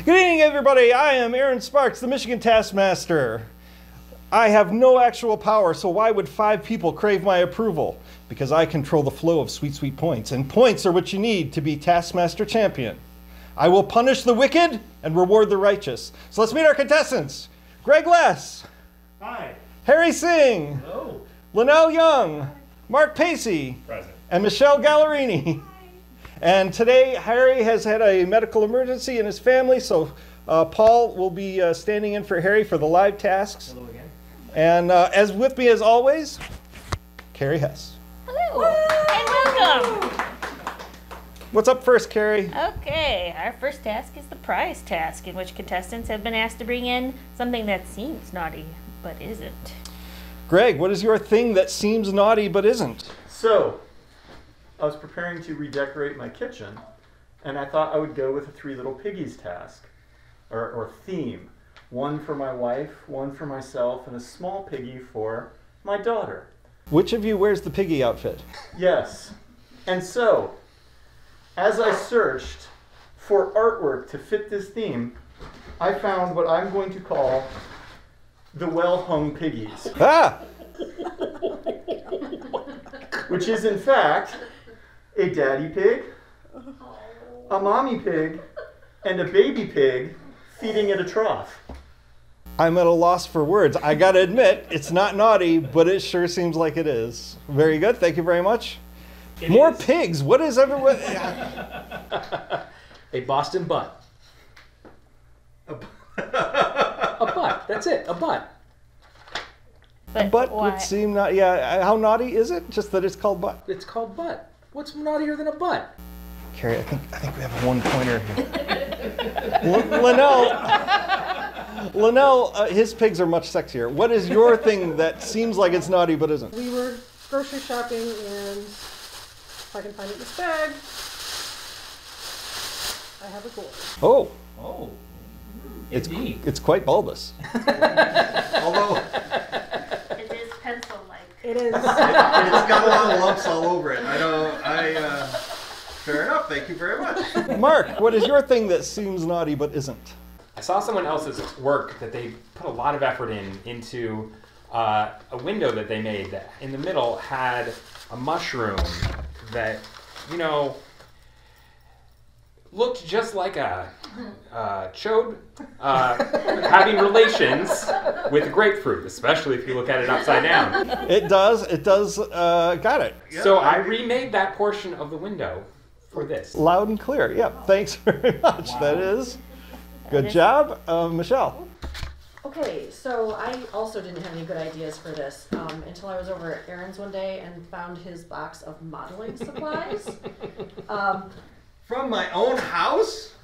Good evening, everybody. I am Aaron Sparks, the Michigan Taskmaster. I have no actual power, so why would 5 people crave my approval? Because I control the flow of sweet, sweet points, and points are what you need to be Taskmaster Champion. I will punish the wicked and reward the righteous. So let's meet our contestants. Greg Less. Hi. Harry Singh. Hello. Linnell Young. Mark Pacey. Present. And Michelle Gallerini. And today, Harry has had a medical emergency in his family, so Paul will be standing in for Harry for the live tasks. Hello again. And as with me as always, Carrie Hess. Hello, and welcome. What's up first, Carrie? Okay, our first task is the prize task, in which contestants have been asked to bring in something that seems naughty, but isn't. Greg, what is your thing that seems naughty but isn't? So, I was preparing to redecorate my kitchen, and I thought I would go with a 3 Little Piggies task, or theme. One for my wife, one for myself, and a small piggy for my daughter. Which of you wears the piggy outfit? Yes. And so, as I searched for artwork to fit this theme, I found what I'm going to call the well-hung piggies. Ah! Which is, in fact, a daddy pig, a mommy pig, and a baby pig feeding at a trough. I'm at a loss for words. I gotta admit, it's not naughty, but it sure seems like it is. Very good, thank you very much. More pigs, what is everyone? A Boston butt. A butt, that's it, a butt. But Butt why? would seem not, yeah, how naughty is it? Just that it's called butt. It's called butt. What's naughtier than a butt? Carrie, I think we have a 1-pointer here. Linnell, his pigs are much sexier. What is your thing that seems like it's naughty but isn't? We were grocery shopping, and if I can find it in this bag, I have a gourd. Oh, Oh, it's indeed. it's quite bulbous. Although, It is pencil-like. It is. it's got a lot of lumps all over it. Fair enough, thank you very much. Mark, what is your thing that seems naughty but isn't? I saw someone else's work that they put a lot of effort into a window that they made that in the middle had a mushroom that, you know, looked just like a chode having relations with a grapefruit, especially if you look at it upside down. It does, got it. So I remade that portion of the window for this. Loud and clear, yeah, thanks very much. Wow. That is, good job. Michelle. Okay, so I also didn't have any good ideas for this until I was over at Aaron's one day and found his box of modeling supplies. From my own house?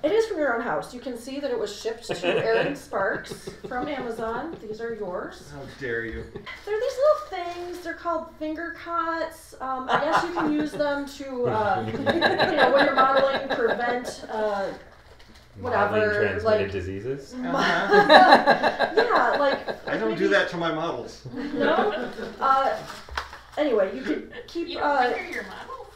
It is from your own house. You can see that it was shipped to Aaron Sparks from Amazon. These are yours. How dare you? They're these little things. They're called finger cuts. I guess you can use them to, when you're modeling, prevent Modeling whatever, transmitted like diseases. yeah, like I don't do that to my models. No. Anyway, you could keep. You don't finger your model?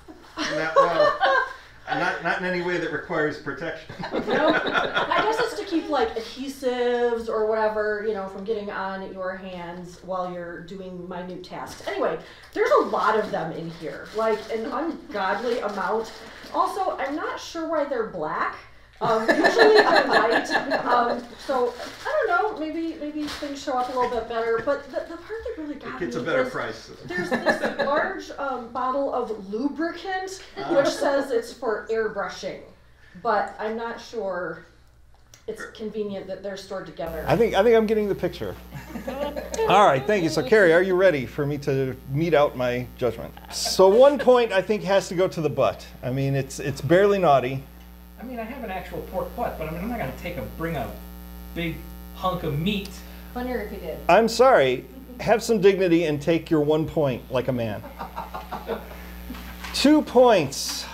Not in any way that requires protection. No, I guess it's to keep like adhesives or whatever, from getting on your hands while you're doing minute tasks. Anyway, there's a lot of them in here, like an ungodly amount. Also, I'm not sure why they're black. Usually they're white. So I don't know. Maybe things show up a little bit better. But the part that really got me It's a better is price. there's this large bottle of lubricant, which says it's for airbrushing, but I'm not sure it's convenient that they're stored together. I think I'm getting the picture. All right, thank you. So Carrie, are you ready for me to mete out my judgment? So 1 point I think has to go to the butt. I mean, it's barely naughty. I mean, I have an actual pork butt, but I'm not going to bring a big hunk of meat. Funnier if you did. I'm sorry. Have some dignity and take your 1 point like a man. 2 points.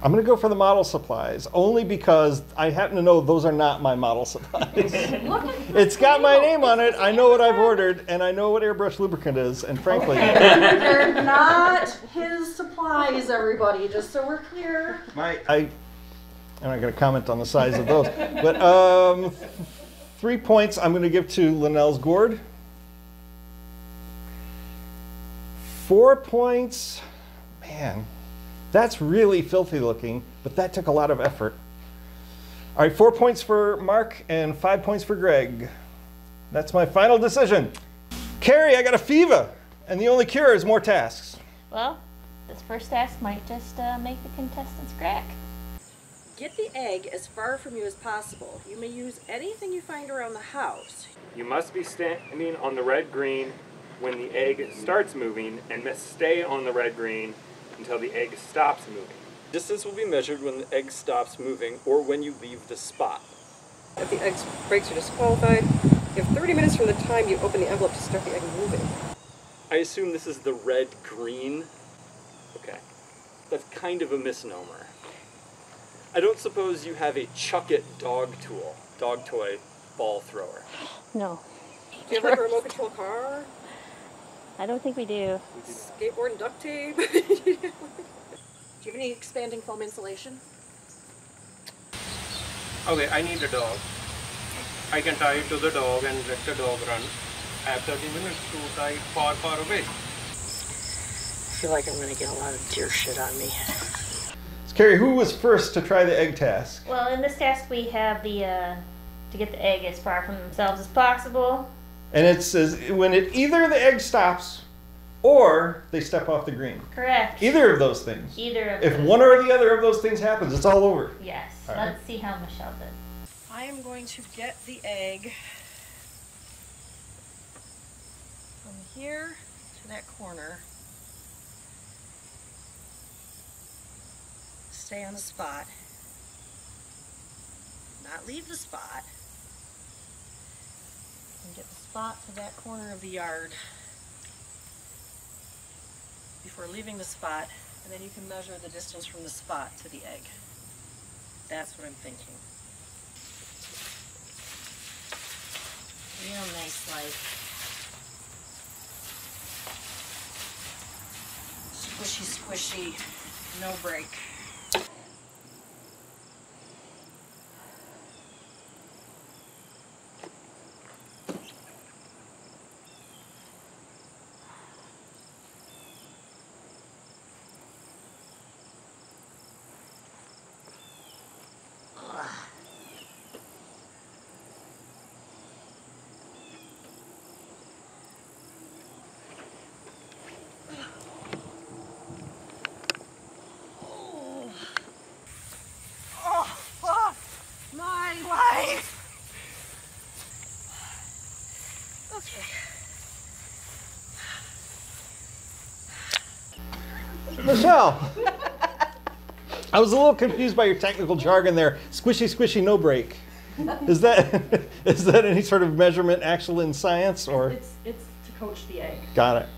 I'm going to go for the model supplies, only because I happen to know those are not my model supplies. It's got my name on it, I know what I've ordered, and I know what airbrush lubricant is, and frankly... They're not his supplies. size, everybody, just so we're clear. I'm not going to comment on the size of those, but 3 points I'm going to give to Linnell's gourd. 4 points, man, that's really filthy looking, but that took a lot of effort. All right, 4 points for Mark and 5 points for Greg. That's my final decision. Carrie, I got a fever, and the only cure is more tasks. Well, this first task might just make the contestants crack. Get the egg as far from you as possible. You may use anything you find around the house. You must be standing on the red-green when the egg starts moving and must stay on the red-green until the egg stops moving. Distance will be measured when the egg stops moving or when you leave the spot. If the egg breaks, you're disqualified. You have 30 minutes from the time you open the envelope to start the egg moving. I assume this is the red-green. Okay. That's kind of a misnomer. I don't suppose you have a chuck-it dog toy ball thrower. No. Do you have like a remote control car? I don't think we do. Skateboard and duct tape? Do you have any expanding foam insulation? Okay, I need a dog. I can tie it to the dog and let the dog run. I have 30 minutes to tie far, far away. I feel like I'm going to get a lot of deer shit on me. Carrie, who was first to try the egg task? Well, in this task we have the to get the egg as far from themselves as possible. And it says when either the egg stops or they step off the green. Correct. Either of those things. Either of If those. one or the other of those things happens, it's all over. Yes. All Let's right. see how Michelle did. I am going to get the egg from here to that corner. Stay on the spot. Not leave the spot. And get the spot to that corner of the yard before leaving the spot, and then you can measure the distance from the spot to the egg. That's what I'm thinking. Real nice, like squishy, squishy, no break. Michelle, I was a little confused by your technical jargon there. Squishy, squishy, no break. Is that any sort of measurement actual in science, or? It's to coach the egg. Got it.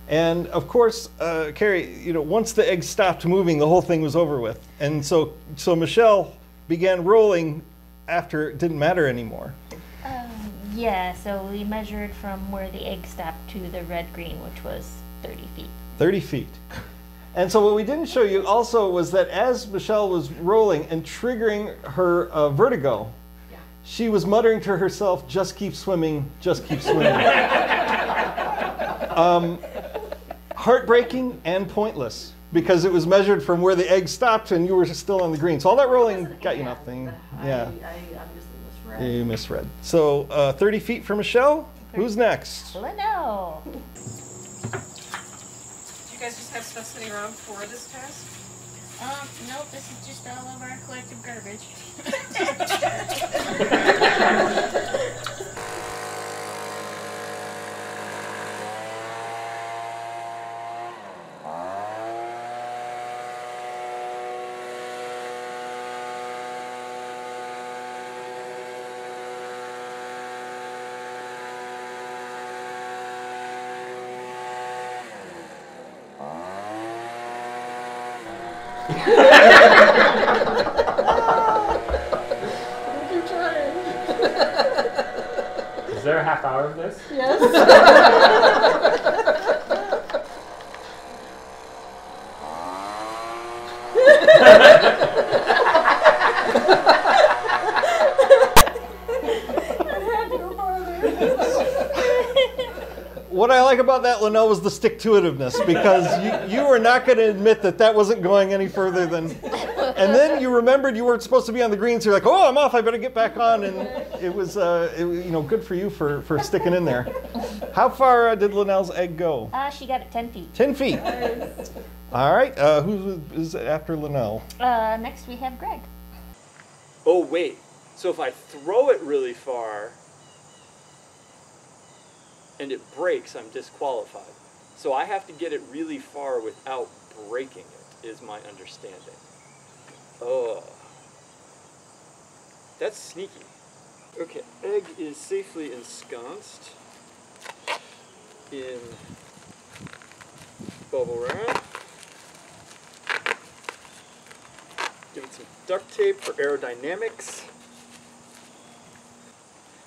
And of course, Carrie, once the egg stopped moving, the whole thing was over with. And so Michelle began rolling after it didn't matter anymore. Yeah, so we measured from where the egg stopped to the red-green, which was 30 feet. 30 feet. And so what we didn't show you also was that as Michelle was rolling and triggering her vertigo, she was muttering to herself, "Just keep swimming, just keep swimming." Heartbreaking and pointless, because it was measured from where the egg stopped and you were still on the green. So all that rolling got you nothing. Yeah. I obviously misread. You misread. So 30 feet for Michelle. Who's next? Leno. You guys just have stuff sitting around for this task? Nope, this is just all of our collective garbage. Is there a half hour of this? Yes. What I like about that, Linnell, was the stick-to-itiveness, because you were not going to admit that that wasn't going any further than... And then you remembered you weren't supposed to be on the green, so you're like, oh, I'm off, I better get back on. And it was, good for you for sticking in there. How far did Linnell's egg go? She got it 10 feet. 10 feet. All right, who is after Linnell? Next we have Greg. Oh, wait. So if I throw it really far and it breaks, I'm disqualified. So I have to get it really far without breaking it, is my understanding. Oh. That's sneaky. Okay, egg is safely ensconced in bubble wrap. Give it some duct tape for aerodynamics.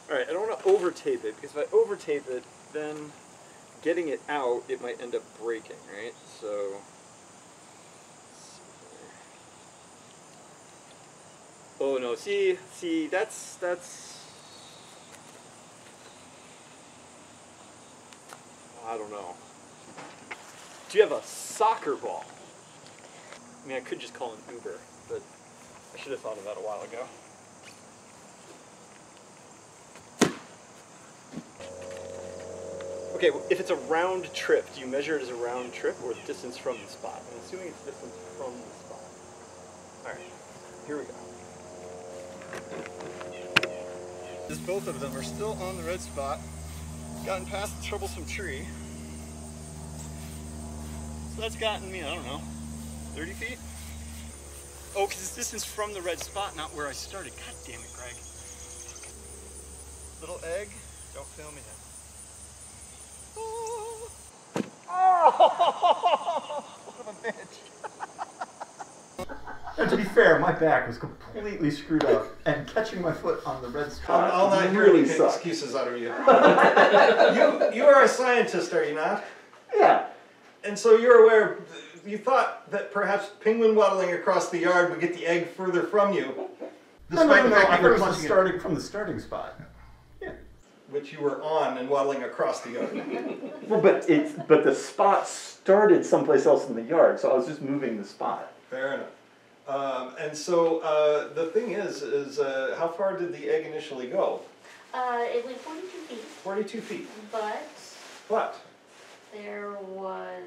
Alright, I don't want to over-tape it, because if I over-tape it, then getting it out, it might end up breaking, right? So, oh no, see, that's, I don't know. Do you have a soccer ball? I mean, I could just call an Uber, but I should have thought of that a while ago. Okay, if it's a round trip, do you measure it as a round trip or distance from the spot? I'm assuming it's distance from the spot. Alright, here we go. Both of them are still on the red spot. Gotten past the troublesome tree. So that's gotten me, I don't know, 30 feet? Oh, because it's distance from the red spot, not where I started. God damn it, Greg. Little egg, don't fail me now. Oh, what a bitch. And to be fair, my back was completely screwed up, and catching my foot on the red spot I'll not hear really any sucked. excuses out of you. You are a scientist, are you not? Yeah. And so you're aware, you thought that perhaps penguin waddling across the yard would get the egg further from you. No, Despite the fact I that you were was clutching it, starting from the starting spot. Yeah. which you were on and waddling across the yard. Well, but the spot started someplace else in the yard, so I was just moving the spot. Fair enough. And so the thing is how far did the egg initially go? It went 42 feet. 42 feet. But there was...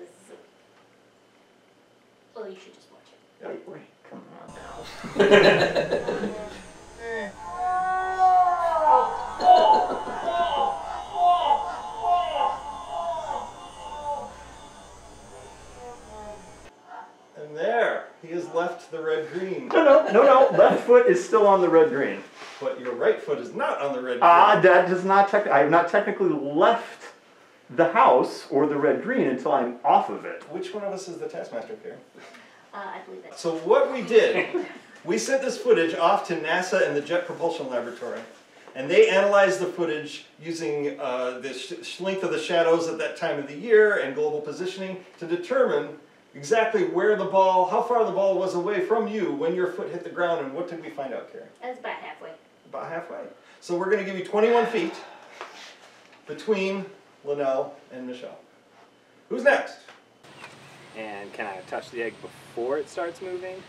Well, you should just watch it. Wait, come on now. And there, he has left the red-green. No. Left foot is still on the red-green. But your right foot is not on the red-green. That does not I have not technically left the house or the red-green until I'm off of it. Which one of us is the Taskmaster here? I believe it. So what we did, we sent this footage off to NASA and the Jet Propulsion Laboratory. And they analyzed the footage using the length of the shadows at that time of the year and global positioning to determine exactly where the ball, how far the ball was away from you when your foot hit the ground. And what did we find out, Carrie? It was about halfway. About halfway. So we're going to give you 21 feet between Linnell and Michelle. Who's next? And can I touch the egg before it starts moving?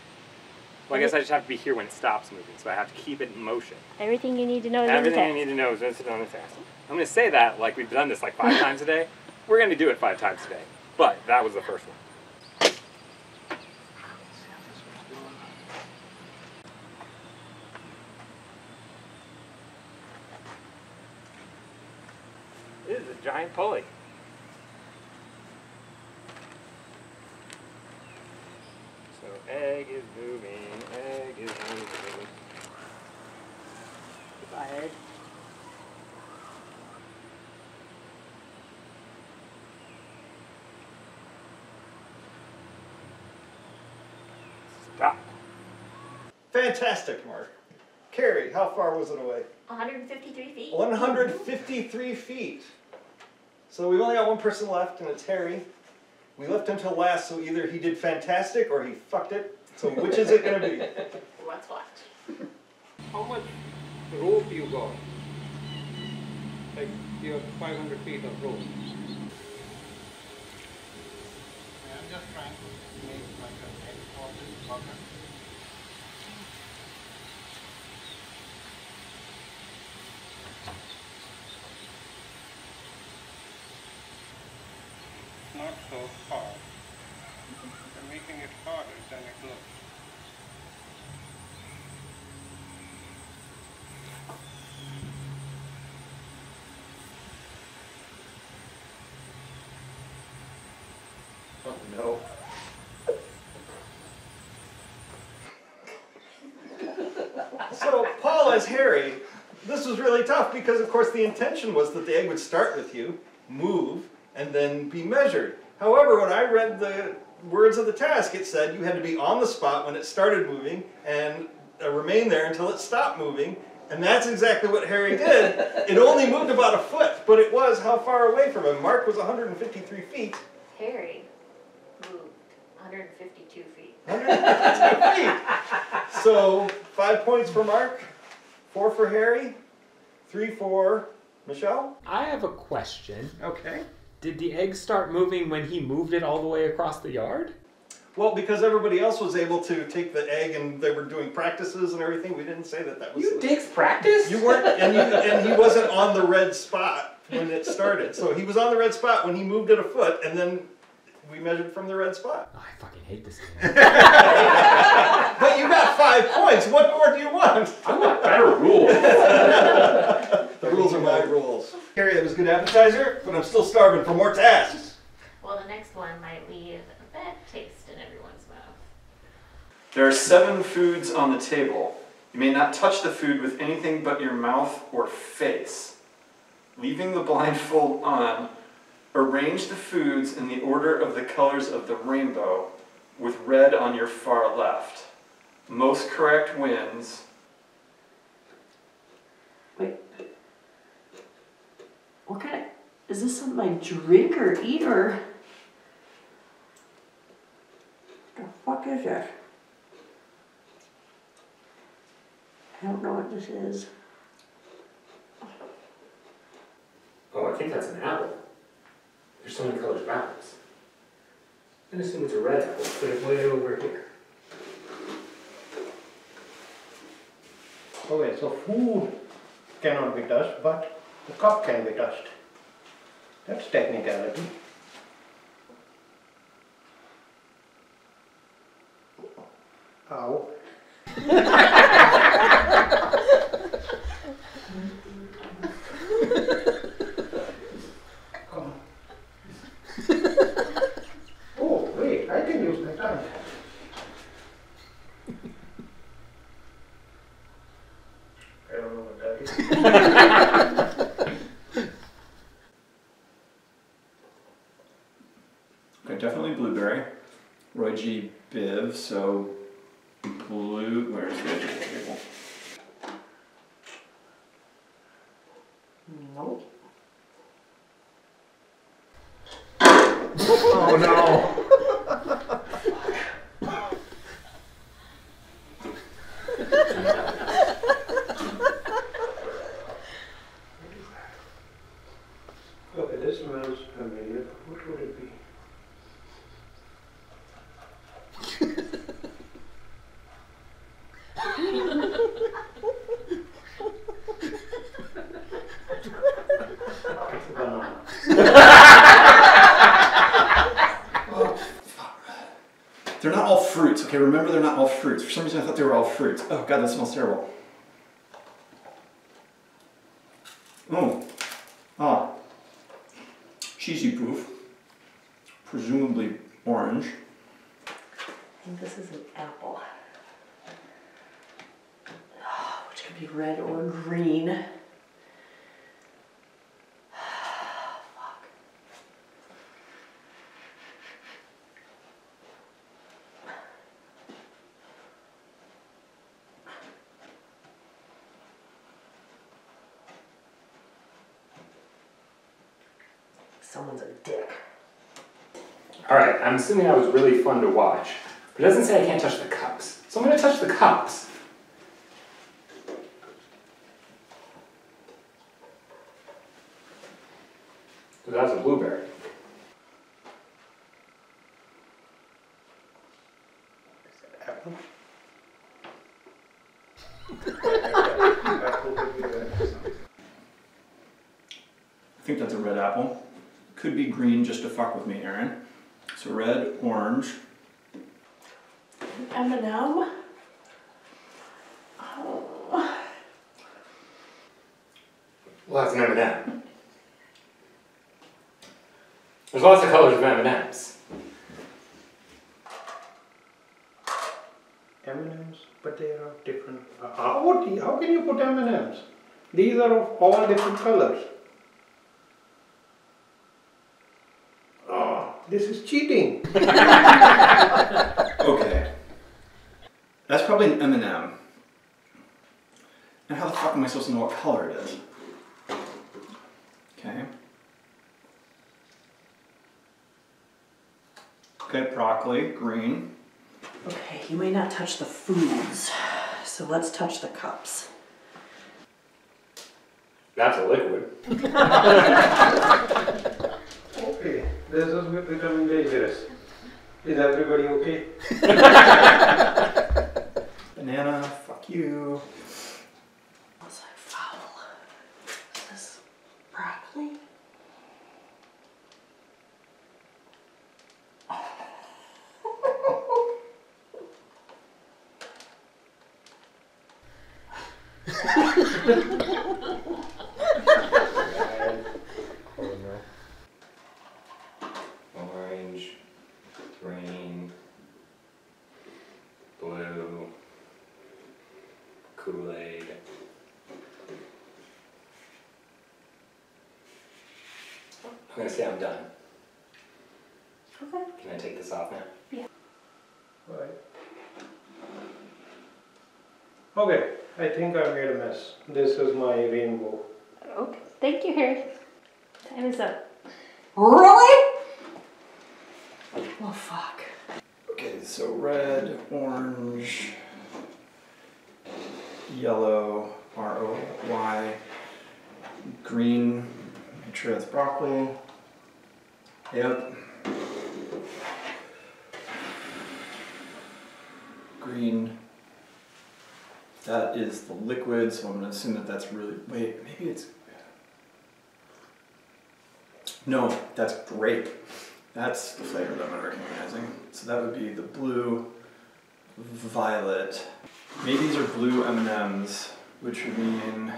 Well, I guess I just have to be here when it stops moving, so I have to keep it in motion. Everything you need to know is on the Everything test. you need to know is listed on the test. I'm going to say that like we've done this like 5 times a day. We're going to do it 5 times a day. But that was the first one. This is a giant pulley. So egg is moving, egg is moving. Goodbye, egg. Stop. Fantastic, Mark. Carrie, how far was it away? 153 feet. 153 feet. So we've only got one person left, and it's Harry. We left him till last, so either he did fantastic or he fucked it. So which is it going to be? Let's watch. How much rope you got? Like you have 500 feet of rope. I'm just trying to make like a net for this bucket. Not so hard. You're making it harder than it looks. Oh no. So, Paul as Harry, this was really tough because, of course, the intention was that the egg would start with you, move, and then be measured. However, when I read the words of the task, it said you had to be on the spot when it started moving and remain there until it stopped moving. And that's exactly what Harry did. It only moved about a foot, but it was how far away from him? Mark was 153 feet. Harry moved 152 feet. 152 feet. So 5 points for Mark, 4 for Harry, 3 for Michelle. I have a question. Okay. Did the egg start moving when he moved it all the way across the yard? Well, because everybody else was able to take the egg and they were doing practices and everything, we didn't say that was... You dicks practice? You weren't, and he wasn't on the red spot when it started. So he was on the red spot when he moved it a foot, and then we measured from the red spot. Oh, I fucking hate this game. But you got 5 points. What more do you want? I want better rules. The rules are my rules. Harry, that was a good appetizer, but I'm still starving for more tasks. Well, the next one might leave a bad taste in everyone's mouth. There are 7 foods on the table. You may not touch the food with anything but your mouth or face. Leaving the blindfold on, arrange the foods in the order of the colors of the rainbow, with red on your far left. Most correct wins. Wait. What kind of... Is this something I drink or eat or... What the fuck is this? I don't know what this is. Oh, I think that's an apple. There's so many colors of apples. I assume it's a red apple. Put it way over here. Okay, so food cannot be touched, but the cup can be touched. That's technicality. Ow. Come on. Oh, wait, I can use my tongue. I don't know what that is. Okay, definitely blueberry. Roy G. Biv, so blue. Where's Roy G. Biv? Nope. Oh no! Okay, this smells familiar. What would it be? It's a banana. They're not all fruits. Okay, remember they're not all fruits. For some reason I thought they were all fruits. Oh god, that smells terrible. Oh. Ah. Cheesy poof. Presumably orange. I think this is an apple. Oh, which could be red or green. Fuck. Someone's a dick. Alright, I'm assuming that was really fun to watch. But it doesn't say I can't touch the cups. So I'm going to touch the cups. So that's a blueberry. Apple. I think that's a red apple. Could be green just to fuck with me, Aaron. So red, orange. M&M? Well, that's an M&M. There's lots of colors of M&Ms. M&Ms, but they are different. How can you put M&Ms? These are of all different colors. Oh, this is cheating. Okay. That's probably an M&M. And how the fuck am I supposed to know what color it is? Okay. Okay, broccoli, green. Okay, you may not touch the foods, so let's touch the cups. That's a liquid. Okay, this is becoming dangerous. Is everybody okay? Banana, fuck you. Was I foul? Is this broccoli? Orange, green, blue, Kool-Aid. I'm gonna say I'm done. Okay. Can I take this off now? Right. Okay, I think I made a mess. This is my rainbow. Okay. Thank you, Harry. Time is up. Really? Oh, fuck. Okay, so red, orange, yellow, R-O-Y, green, make sure that's broccoli. Yep. Green. That is the liquid, so I'm going to assume that that's really... Wait, maybe it's... No, that's grape. That's the flavor that I'm recognizing. So that would be the blue, violet. Maybe these are blue M&Ms, which would mean...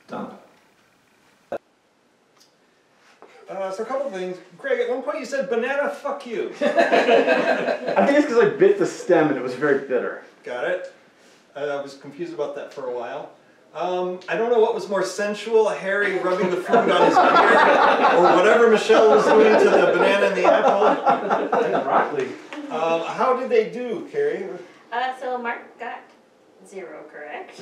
Done. So a couple of things. Craig, at one point you said banana, fuck you. I think it's because I bit the stem and it was very bitter. Got it. I was confused about that for a while. I don't know what was more sensual, Harry rubbing the food on his beard, or whatever Michelle was doing to the banana and the apple. And the broccoli. How did they do, Carrie? So Mark got 0 correct.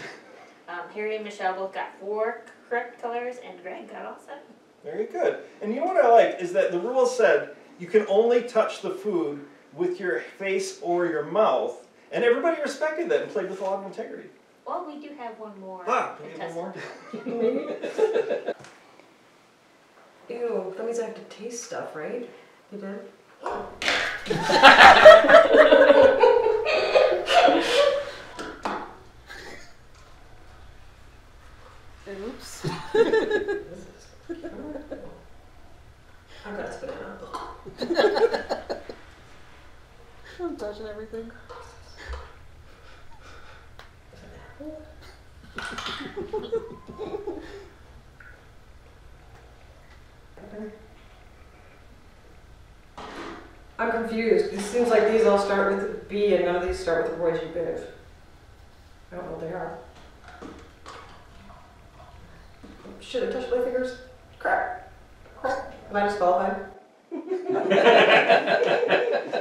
Harry and Michelle both got 4 correct colors, and Greg got all 7. Very good. And you know what I liked is that the rules said you can only touch the food with your face or your mouth, and everybody respected that and played with a lot of integrity. Well, we do have one more. We need one more. Ew, that means I have to taste stuff, right? You did? Oops. I'm gonna spit it out. I'm touching everything. I'm confused. It seems like these all start with a B and none of these start with a Roy G. Biv. I don't know what they are. Should I touch my fingers? Crap. Crap. Am I disqualified?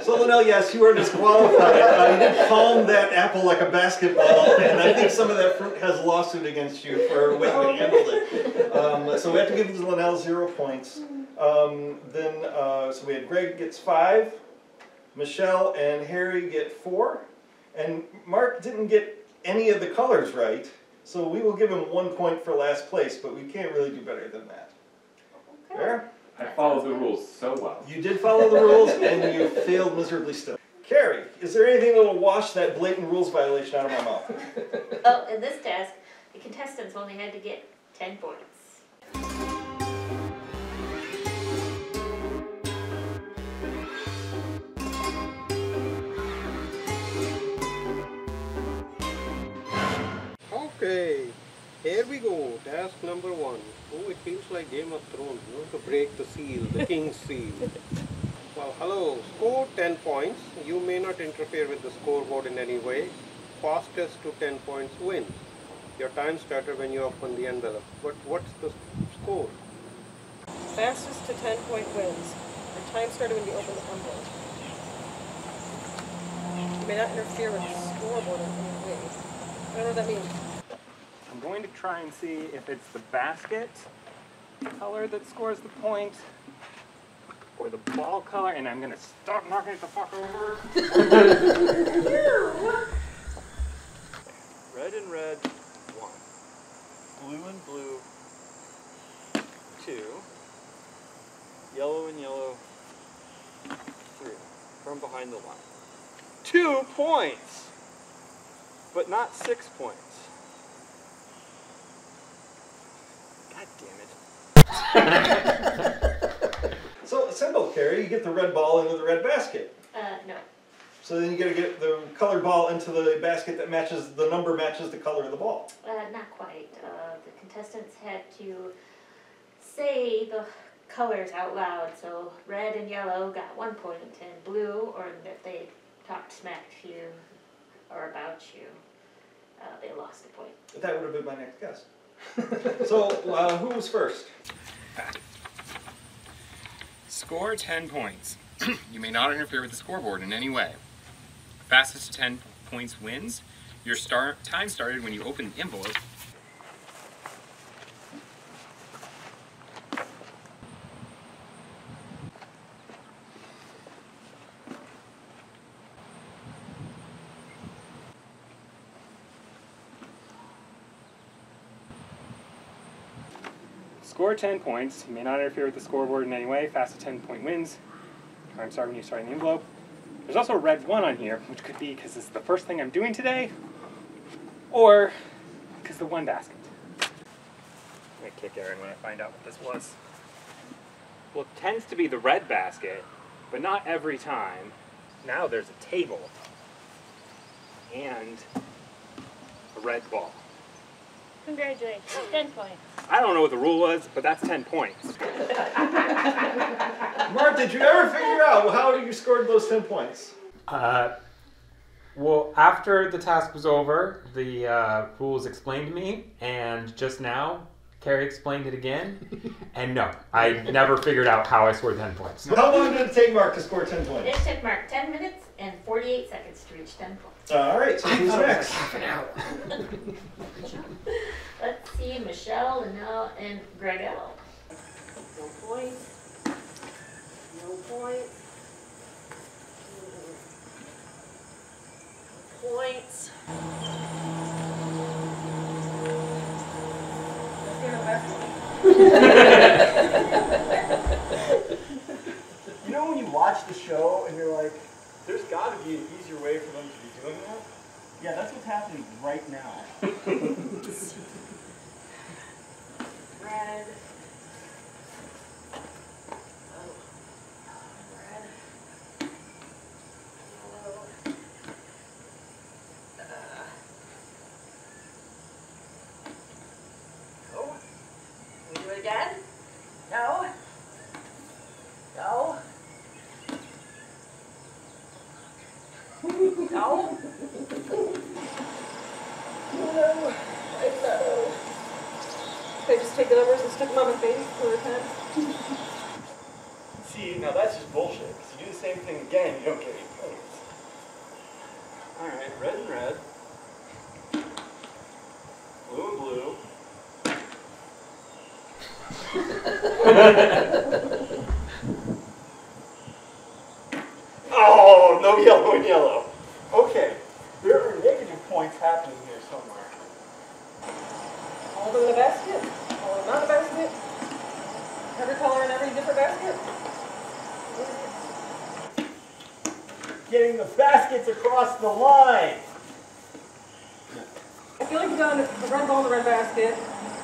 So Linnell, yes, you are disqualified. You did palm that apple like a basketball, and I think some of that fruit has a lawsuit against you for the way you handled it. So we have to give Linnell 0 points. So we had Greg gets 5, Michelle and Harry get 4, and Mark didn't get any of the colors right, so we will give him 1 point for last place, but we can't really do better than that. Okay. Fair? I followed the rules so well. You did follow the rules, and you failed miserably still. Carrie, is there anything that will wash that blatant rules violation out of my mouth? Well, in this task, the contestants only had to get 10 points. Okay, here we go. Task number 1. Oh, it feels like Game of Thrones, no? To break the seal, the king's seal. Well, hello. Score 10 points. You may not interfere with the scoreboard in any way. Fastest to 10 points wins. Your time started when you open the envelope. But what's the score? Fastest to 10-point wins. Your time started when you open the envelope. You may not interfere with the scoreboard in any way. I don't know what that means. I'm going to try and see if it's the basket color that scores the point, or the ball color, and I'm going to stop knocking it the fuck over. Red and red, 1. Blue and blue, 2. Yellow and yellow, 3. From behind the line. 2 points! But not 6 points. God damn it. So, simple, Carrie. You get the red ball into the red basket. No. So then you got to get the colored ball into the basket that matches, the number matches the color of the ball. Not quite. The contestants had to say the colors out loud. So red and yellow got 1 point, and blue, or if they talked smack to you or about you, they lost a point. That would have been my next guess. So, who was first? Score 10 points. You may not interfere with the scoreboard in any way. Fastest to 10 points wins. Your time started when you opened the envelope. Score 10 points. You may not interfere with the scoreboard in any way. Fastest 10-point wins. Time started when you started the envelope. There's also a red 1 on here, which could be because it's the first thing I'm doing today, or because the 1 basket. I'm going to kick Aaron when I find out what this was. Well, it tends to be the red basket, but not every time. Now there's a table and a red ball. Congratulations, 10 points. I don't know what the rule was, but that's 10 points. Mark, did you ever figure out how you scored those 10 points? Well, after the task was over, the rules explained to me, and just now, Carrie explained it again, and no, I never figured out how I scored 10 points. How long did it take Mark to score 10 points? It took Mark 10 minutes and 48 seconds to reach 10 points. All right, so who's next? Half an hour. Let's see, Michelle and Greg L. No points. No points. Points. Let's get a last one. You know when you watch the show and you're like, there's got to be an easier way for them to be doing that? Yeah, that's what's happening right now. Red. Oh. Red. Yellow. Oh. Can we do it again? No. No. No. No. I know. Can I just take the numbers and stick them on my face for a time? See, now that's just bullshit. Because you do the same thing again, you don't get any points. Alright, red and red. Blue and blue. yellow, yellow, and yellow. Okay, there are negative points happening here somewhere. All of them in a basket? All of them not in a basket? Every color in every different basket? Getting the baskets across the line. I feel like you've done the red ball in the red basket,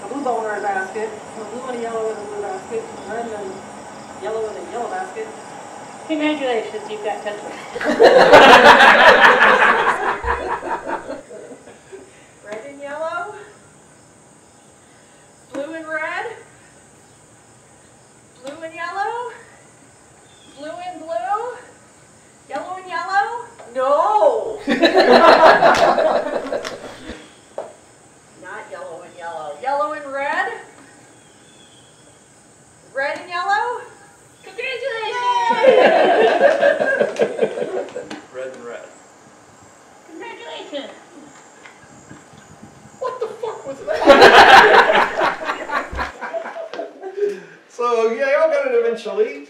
the blue ball in the red basket, the blue and the yellow in the blue basket, the red and yellow in the yellow basket. Congratulations, you've got 10 points. Red and yellow, blue and red, blue and yellow, blue and blue, yellow and yellow. No! Not yellow and yellow. Yellow and red, red and yellow. Congratulations! Red and red. Congratulations! What the fuck was that? So yeah, y'all got it eventually.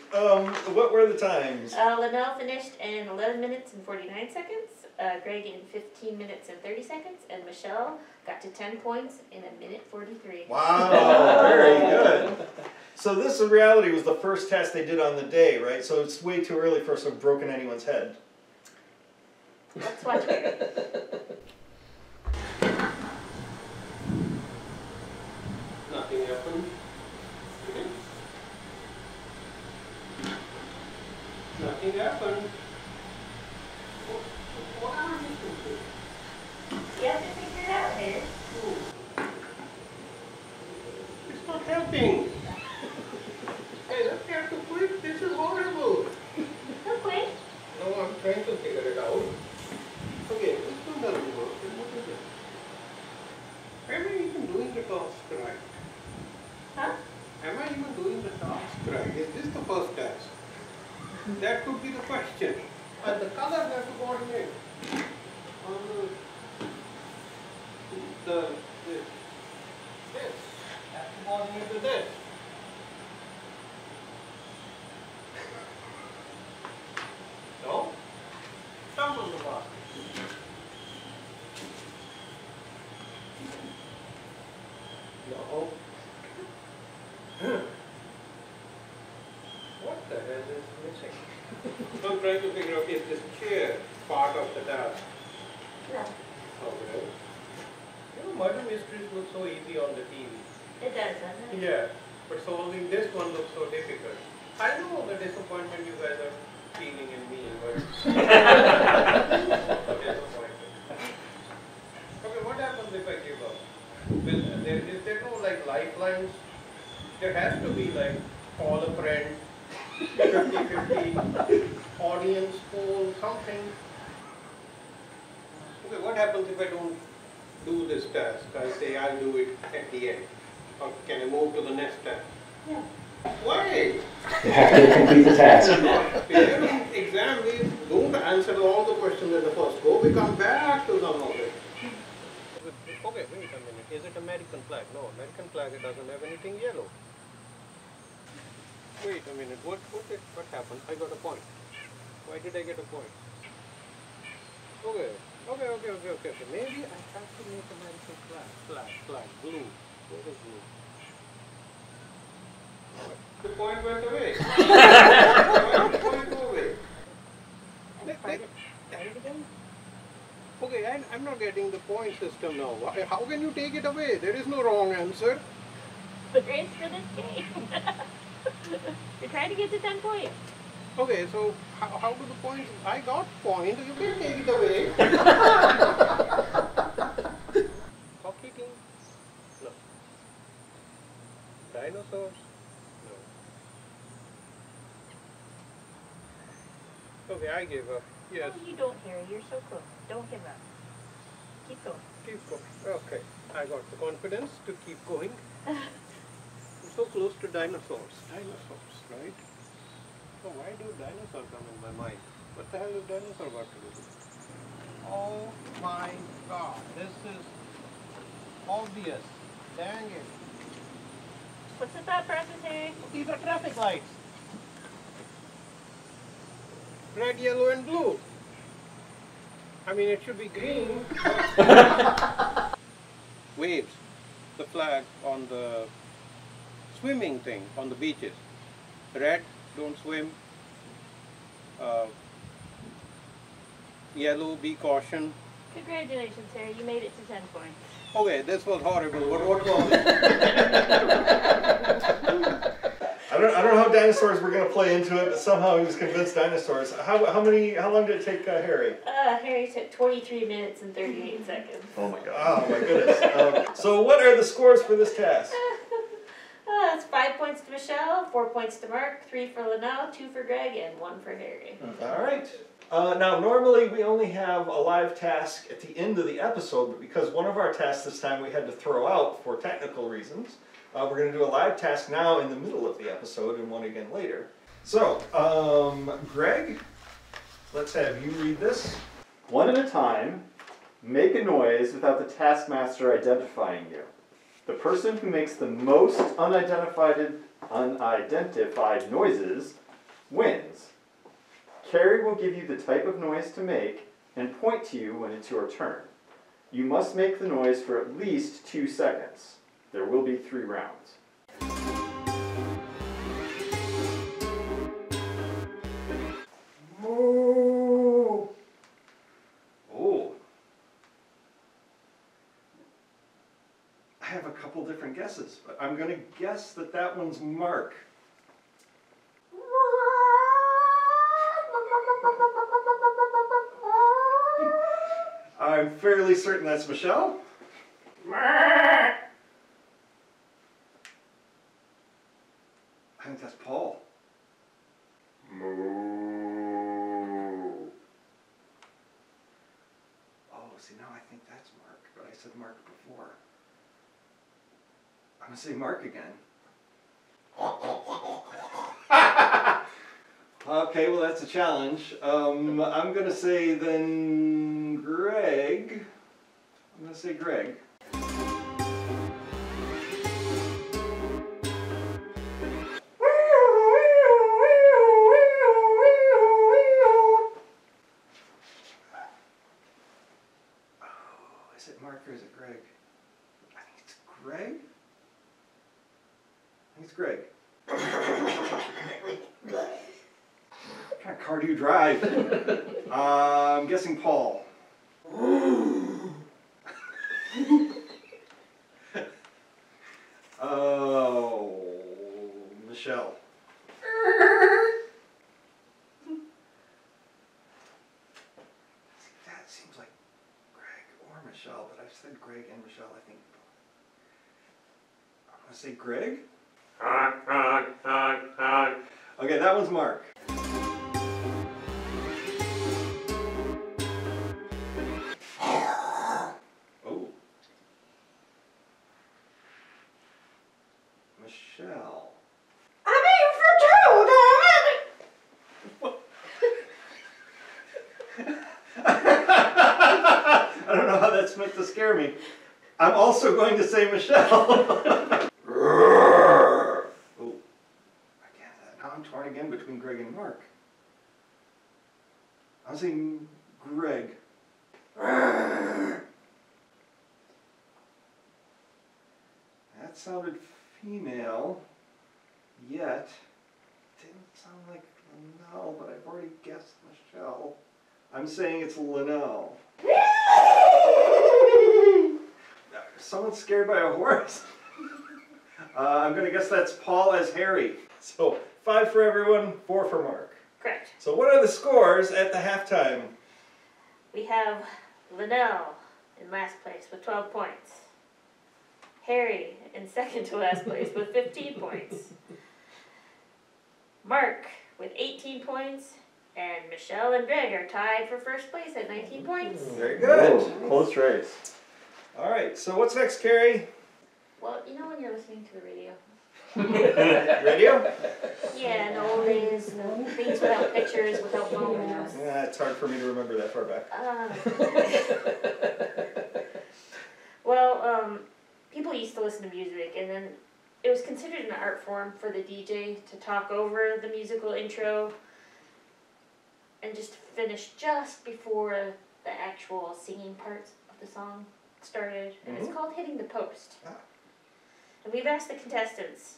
What were the times? Linnell finished in 11 minutes and 49 seconds, Greg in 15 minutes and 30 seconds, and Michelle got to 10 points in 1:43. Wow, very good. So this in reality was the first test they did on the day, right? So it's way too early for us to have broken anyone's head. Let's watch it. Nothing happened. Nothing happened. What are you doing? You have to figure it out, Ed. It's not helping. Hey, let's have to quit. This is horrible. Don't quit. No, I'm trying to figure it out. Okay, this one doesn't work. What is it? Am I even doing the task right? Huh? Am I even doing the task right? Is this the first task? That could be the question. And the colors have to coordinate. This has to coordinate with this. No? Stumble the block. No. What the hell is missing? So I'm trying to figure out, is this chair part of the task? No, Okay. You know, murder mysteries look so easy on the TV. it does, doesn't it? Yeah, but solving this one looks so difficult. I know the disappointment you guys are feeling in me, but disappointed. Okay, what happens if I give up? Is there no like lifelines? There has to be like call a friend, 50-50, audience poll, something. Okay, what happens if I don't do this task? I say I'll do it at the end. Or can I move to the next task? Yeah. Why? You have to complete the task. In exam, we don't answer all the questions in the first go. We come back to some of it. Okay, wait a minute. Is it American flag? No, American flag, it doesn't have anything yellow. Wait a minute. What happened? I got a point. Why did I get a point? Okay. Maybe I have to make American flag. Blue. Where is blue? The point went away. Why did the point go away? Try it again? Okay, I'm not getting the point system now. How can you take it away? There is no wrong answer. But there is for this game. You're trying to get to 10 points. Okay, so how do the points? I got point. You can take it away. Hockey team? No. Dinosaurs? No. Okay, I give up. Yes. No, you don't, Harry. You're so close. Don't give up. Keep going. Keep going. Okay. I got the confidence to keep going. I'm so close to dinosaurs. Dinosaurs, right? So why do dinosaurs come in my mind? What the hell is dinosaur got to do with it? Oh my god, this is obvious. Dang it. What's the thought process, Harry? These are traffic lights. Red, yellow and blue. I mean, it should be green. Waves, the flag on the swimming thing on the beaches. Red, don't swim. Yellow, be caution. Congratulations, Harry. You made it to 10 points. Okay, this was horrible. What was it? I don't know how dinosaurs were going to play into it, but somehow he was convinced dinosaurs. How long did it take Harry? Harry took 23 minutes and 38 seconds. Oh my goodness. So what are the scores for this task? It's 5 points to Michelle, 4 points to Mark, 3 for Linnell, 2 for Greg, and 1 for Harry. All right. Now, normally we only have a live task at the end of the episode, but because one of our tasks this time we had to throw out for technical reasons, we're going to do a live task now in the middle of the episode and one again later. So, Greg, let's have you read this. One at a time, make a noise without the Taskmaster identifying you. The person who makes the most unidentified noises wins. Carrie will give you the type of noise to make and point to you when it's your turn. You must make the noise for at least 2 seconds. There will be 3 rounds. Oh. I have a couple different guesses, but I'm going to guess that one's Mark. I'm fairly certain that's Michelle. I think that's Paul. Oh, see, now I think that's Mark, but I said Mark before. I'm going to say Mark again. Okay, well that's a challenge. I'm going to say then Greg. I'm going to say Greg. Is it Mark or is it Greg? I think it's Greg. I think it's Greg. What kind of car do you drive? I'm guessing Paul. Oh, Michelle. That seems like Greg or Michelle, but I've said Greg and Michelle, I think. I'm going to say Greg. Okay, that one's Mark. Oh. Michelle. I'm in for 2, damn it! I don't know how that's meant to scare me. I'm also going to say Michelle. Oh. Again, now I'm torn again between Greg and Mark. I'm saying Greg. That sounded female, yet didn't sound like Linnell, but I've already guessed Michelle. I'm saying it's Linnell. Someone's scared by a horse. I'm going to guess that's Paul as Harry. So 5 for everyone, 4 for Mark. Correct. So what are the scores at the halftime? We have Linnell in last place with 12 points. Harry in second to last place with 15 points. Mark with 18 points. And Michelle and Greg are tied for first place at 19 points. Very good. Whoa, close race. All right, so what's next, Carrie? Well, you know when you're listening to the radio? Radio? Yeah, in the old days, things without pictures, without phones. Yeah, it's hard for me to remember that far back. Well, people used to listen to music, and then it was considered an art form for the DJ to talk over the musical intro and just finish just before the actual singing parts of the song started, and it's called Hitting the Post. And we've asked the contestants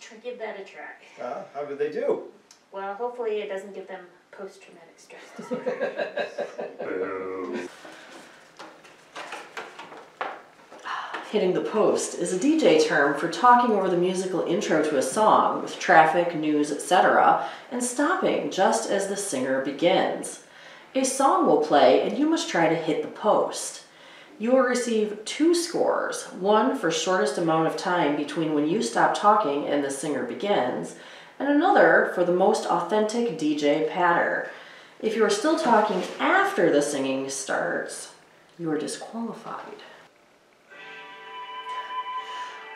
to give that a try. How did they do? Well, hopefully it doesn't give them post-traumatic stress disorder. Hitting the post is a DJ term for talking over the musical intro to a song with traffic, news, etc., and stopping just as the singer begins. A song will play and you must try to hit the post. You will receive 2 scores, one for shortest amount of time between when you stop talking and the singer begins, and another for the most authentic DJ patter. If you are still talking after the singing starts, you are disqualified.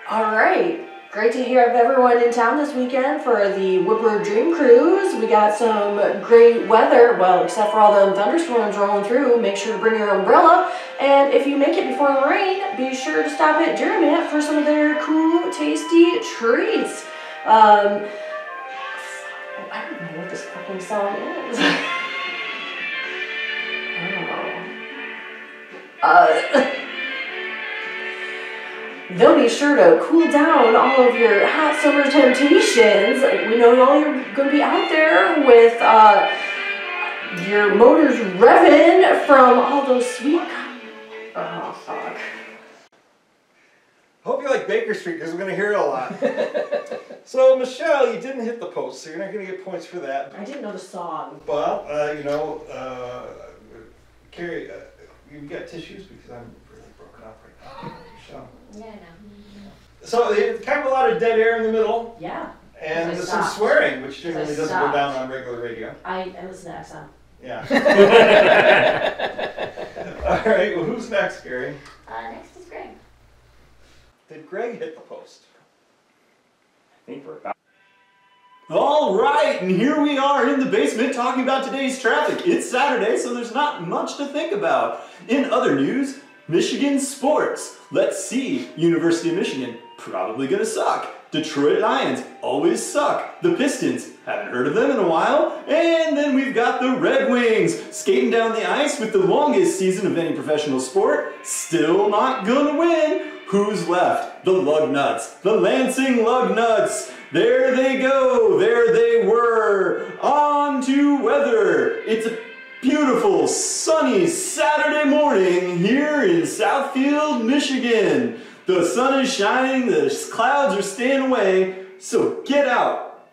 All right, great to have everyone in town this weekend for the Whipper Dream Cruise. We got some great weather, well, except for all the thunderstorms rolling through. Make sure to bring your umbrella, and if you make it before the rain, be sure to stop at Jeremy for some of their cool, tasty treats. I don't know what this fucking song is. They'll be sure to cool down all of your hot summer temptations. We know y'all are going to be out there with your motors revving from all those sweet... Oh, fuck. Hope you like Baker Street, because we're going to hear it a lot. So, Michelle, you didn't hit the post, so you're not going to get points for that. I didn't know the song. Well, Carrie, you've got tissues because I'm really broken up right now. Michelle. Yeah, I know. So, there's kind of a lot of dead air in the middle. Yeah. And there's some swearing, which generally doesn't go down on regular radio. I listen to XM. Yeah. All right, well, who's next, Gary? Next is Greg. Did Greg hit the post? I think we're about. All right, and here we are in the basement talking about today's traffic. It's Saturday, so there's not much to think about. In other news, Michigan sports. Let's see, University of Michigan, probably gonna suck. Detroit Lions always suck. The Pistons, haven't heard of them in a while. And then we've got the Red Wings, skating down the ice with the longest season of any professional sport, still not gonna win. Who's left? The Lugnuts, the Lansing Lugnuts. There they go, there they were. On to weather. It's a beautiful, sunny Saturday morning here in Southfield, Michigan. The sun is shining, the clouds are staying away, so get out.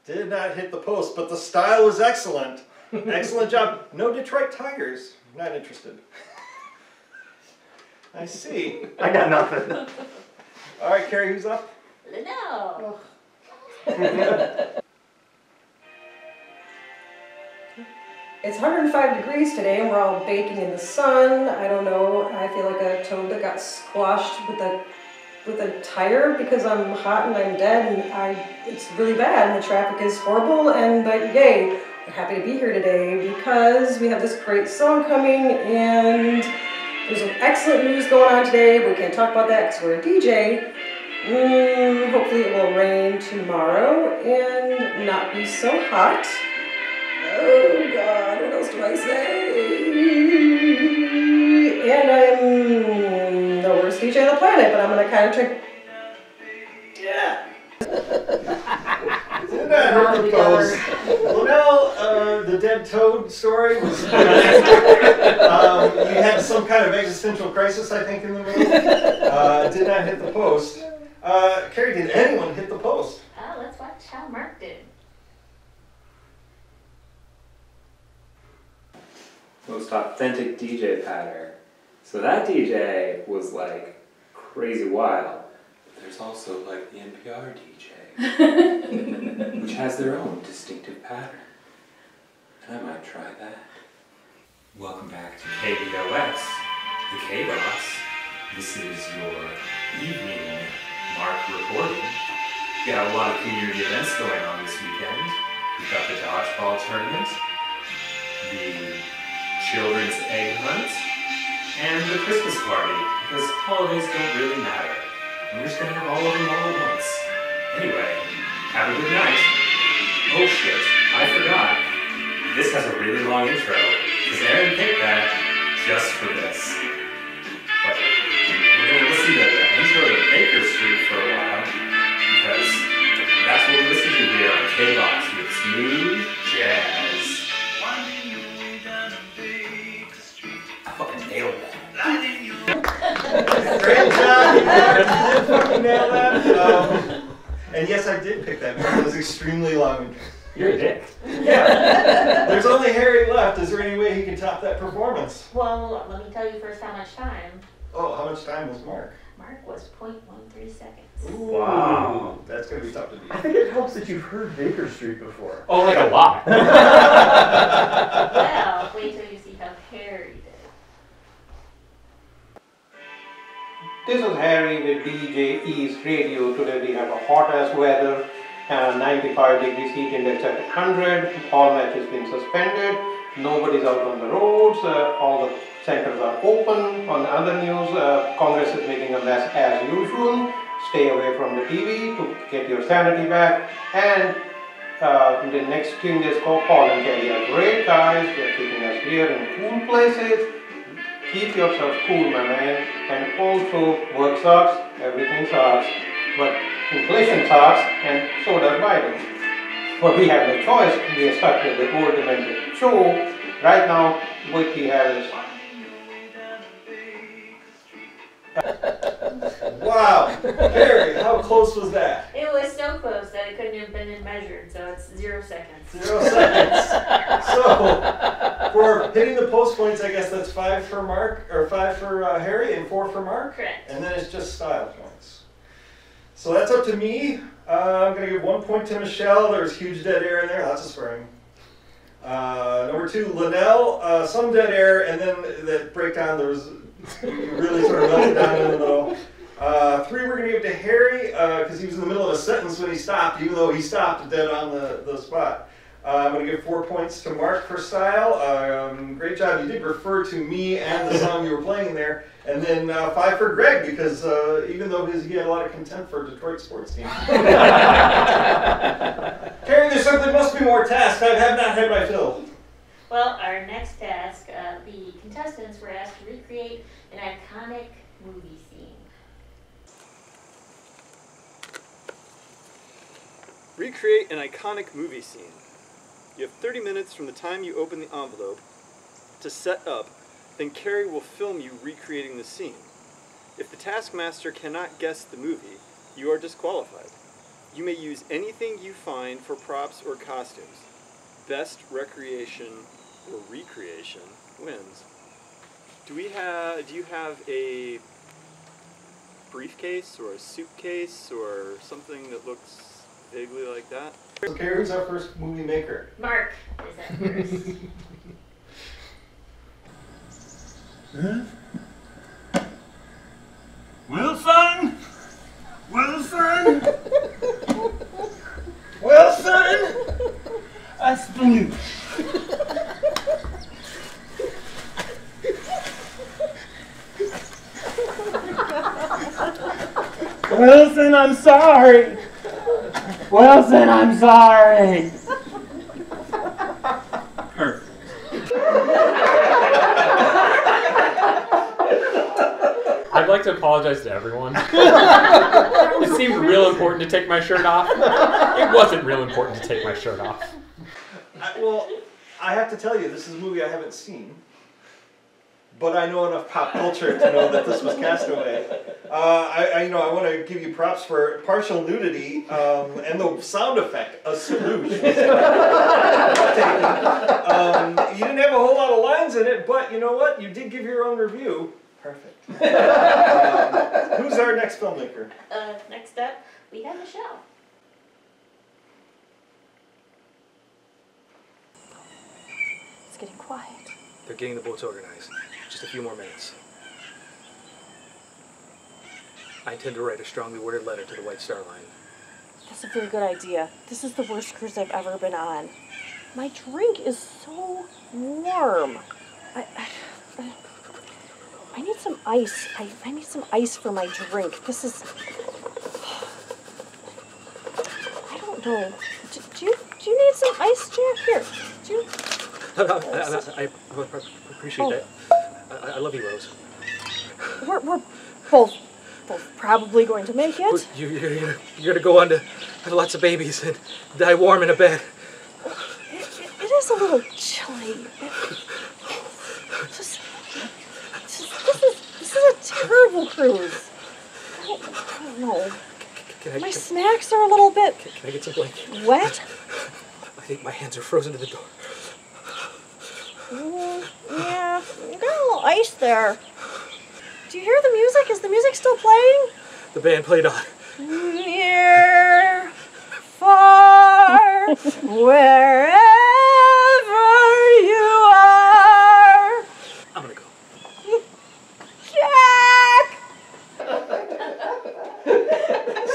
Did not hit the post, but the style was excellent. Excellent job. No Detroit Tigers. Not interested. I see. I got nothing. All right, Carrie, who's up? No. It's 105 degrees today and we're all baking in the sun. I don't know, I feel like a toad that got squashed with a tire because I'm hot and I'm dead and it's really bad and the traffic is horrible but yay, we're happy to be here today because we have this great song coming and there's some excellent news going on today, but we can't talk about that because we're a DJ. Hopefully it will rain tomorrow and not be so hot. Oh God, what else do I say? And I'm the worst DJ on the planet, but I'm gonna kind of try. Yeah. Did not hit the post. Well, the dead toad story was. You had some kind of existential crisis, I think, in the middle. Did not hit the post. Carrie, did anyone hit the post? Let's watch how Mark did. Most authentic DJ patter. So that DJ was like crazy wild. But there's also like the NPR DJ, which has their own distinctive pattern. And I might try that. Welcome back to KBOX, the K-Box. This is your evening Mark reporting. We got a lot of community events going on this weekend. We've got the dodgeball tournament, the children's egg hunt, and the Christmas party, because holidays don't really matter. And we're just gonna have all of them all at once. Anyway, have a good night. Oh shit, I forgot. this has a really long intro, because Aaron picked that just for this. But we're going to listen to the intro to Baker Street for a while, because that's what we listen to here on K-Box with smooth jazz. I fucking nailed that. Great job, you did fucking nail that. And yes, I did pick that because it was extremely long. You're a dick. Yeah. There's only Harry left. Is there any way he can top that performance? Well, let me tell you first how much time. Oh, how much time was Mark? Mark was 0.13 seconds. Ooh, wow. That's going to be tough to beat. I think it helps that you've heard Baker Street before. Oh, like a lot. Well, wait till you see how Harry did. This is Harry with DJ East Radio. Today we have a hot ass weather, 95 degrees heat index at 100. All matches been suspended. Nobody's out on the roads. All the centers are open. On other news, Congress is making a mess as usual. Stay away from the TV to get your sanity back. And the next team is called Paul and Kelly are great guys. They're keeping us here in cool places. Keep yourself cool, my man. And also, work sucks, everything sucks, but inflation sucks, and so does Biden. But we have no choice. We are stuck with the whole demented show. Right now, what we have is... Wow. Harry, how close was that? It was so close that it couldn't have been measured, so it's 0 seconds. 0 seconds. So, for hitting the post points, I guess that's 5 for Mark, or 5 for Harry, and 4 for Mark? Correct. And then it's just style points. So that's up to me. I'm going to give 1 point to Michelle. There's huge dead air in there. Lots of swearing. Number 2, Linnell. Some dead air, and then that breakdown, there was really sort of melted down in the middle. 3 we're going to give to Harry, because he was in the middle of a sentence when he stopped, even though he stopped dead on the spot. I'm going to give 4 points to Mark for style. Great job. You did refer to me and the song you were playing there. And then 5 for Greg, because even though he had a lot of contempt for Detroit sports teams. Harry, there's something must be more tasks. I have not had my fill. Well, our next task, the contestants were asked to recreate an iconic movie scene. Recreate an iconic movie scene. You have 30 minutes from the time you open the envelope to set up, then Carrie will film you recreating the scene. If the Taskmaster cannot guess the movie, you are disqualified. You may use anything you find for props or costumes. Best recreation or recreation wins. Do you have a briefcase or a suitcase or something that looks vaguely like that? Okay, who's our first movie maker? Mark is at first. Wilson! Wilson! Wilson! A spoon. Wilson, I'm sorry. Wilson, I'm sorry. Perfect. I'd like to apologize to everyone. It seemed real important to take my shirt off. It wasn't real important to take my shirt off. Well, I have to tell you, this is a movie I haven't seen. But I know enough pop culture to know that this was Castaway. I want to give you props for partial nudity and the sound effect, a sploosh. You didn't have a whole lot of lines in it, but you know what? You did give your own review. Perfect. Who's our next filmmaker? Next up, we have Michelle. It's getting quiet. They're getting the boats organized. Just a few more minutes. I intend to write a strongly worded letter to the White Star Line. That's a very good idea. This is the worst cruise I've ever been on. My drink is so warm. I need some ice. I need some ice for my drink. This is... I don't know. Do you need some ice, Jack? Here. Do you... I appreciate that. I love you, Rose. We're both probably going to make it. You're gonna go on to have lots of babies and die warm in a bed. It is a little chilly. This is a terrible cruise. I don't know. My snacks are a little bit Can I get some blanket? wet. I think my hands are frozen to the door. Yeah, you got a little ice there. Do you hear the music? Is the music still playing? The band played on. Near, far, wherever you are. I'm gonna go. Jack!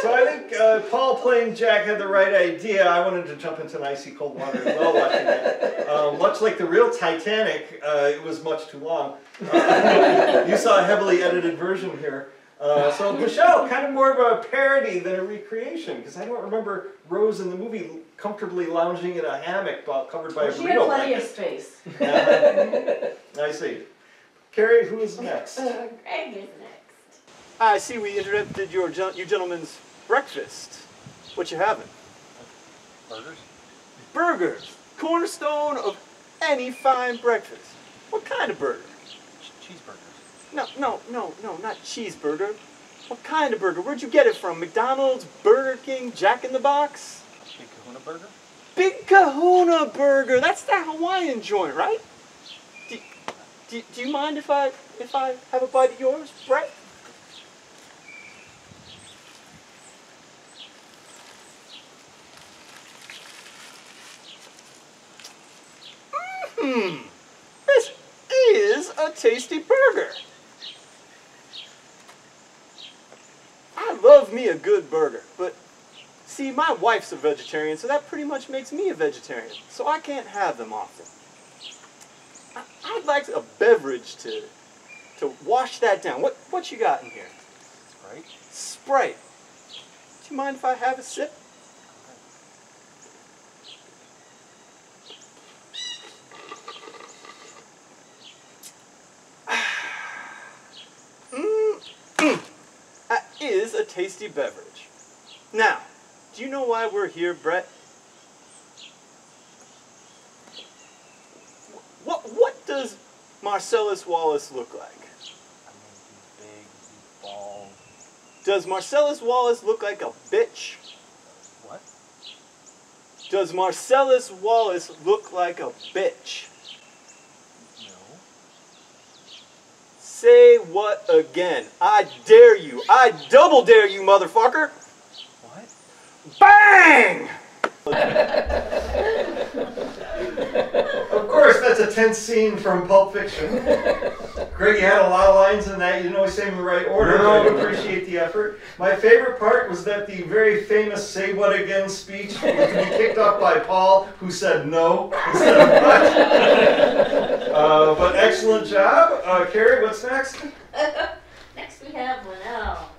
So I think Paul playing Jack had the right idea. I wanted to jump into an icy cold water as well watching it. Much like the real Titanic, it was much too long. You saw a heavily edited version here. So Michelle, kind of more of a parody than a recreation, because I don't remember Rose in the movie comfortably lounging in a hammock while covered by a burrito. She had plenty of space. I see. Carrie, who is next? Greg is next. I see we interrupted you gentlemen's breakfast. What you having? Burgers? Burgers. Cornerstone of any fine breakfast. What kind of burger? Cheeseburgers. No, not cheeseburger. What kind of burger? Where'd you get it from? McDonald's, Burger King, Jack in the Box? Big Kahuna Burger? Big Kahuna Burger. That's that Hawaiian joint, right? Do you mind if I have a bite of yours, Brett? This is a tasty burger. I love me a good burger, but see, my wife's a vegetarian, so that pretty much makes me a vegetarian, so I can't have them often. I'd like a beverage to wash that down. What you got in here? Sprite. Sprite. Do you mind if I have a sip? That is a tasty beverage. Now, do you know why we're here, Brett? What does Marcellus Wallace look like? I mean, he's big, he's bald. Does Marcellus Wallace look like a bitch? What? Does Marcellus Wallace look like a bitch? No. Say what again? I dare you. I double dare you, motherfucker. What? Bang! Of course, that's a tense scene from Pulp Fiction. Greg, you had a lot of lines in that. You didn't always say them in the right order, but I appreciate the effort. My favorite part was that the very famous "Say What Again" speech was to be kicked off by Paul, who said no instead of what. But excellent job. Carrie, what's next? Next we have Linnell.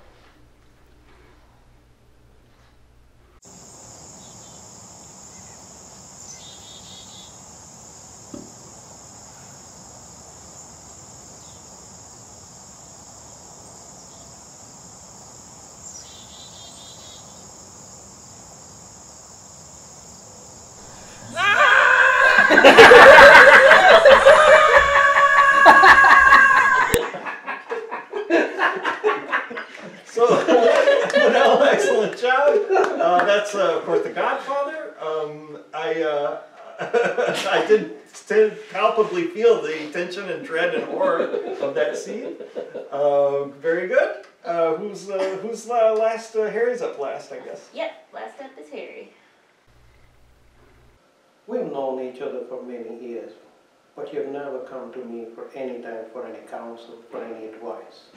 So, Linnell, excellent job. That's, of course, The Godfather. I did palpably feel the tension and dread and horror of that scene. Very good. Who's last? Harry's up last, I guess. Yep, last up is Harry. We've known each other for many years, but you've never come to me for any time, for any counsel, for any advice.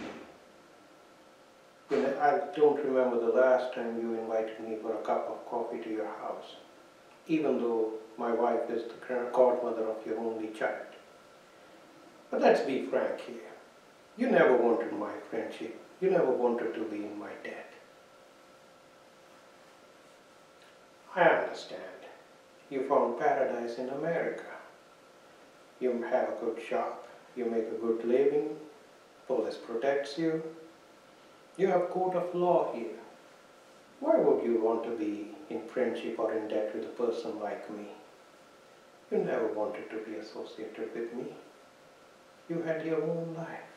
I don't remember the last time you invited me for a cup of coffee to your house, even though my wife is the godmother of your only child. But let's be frank here. You never wanted my friendship. You never wanted to be in my debt. I understand. You found paradise in America. You have a good job. You make a good living. Police protects you. You have court of law here. Why would you want to be in friendship or in debt with a person like me? You never wanted to be associated with me. You had your own life.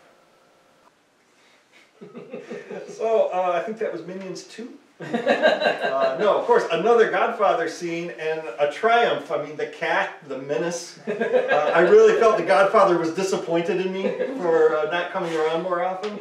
So, I think that was Minions 2. No, of course, another Godfather scene and a triumph. I mean, the cat, the menace. I really felt the Godfather was disappointed in me for not coming around more often.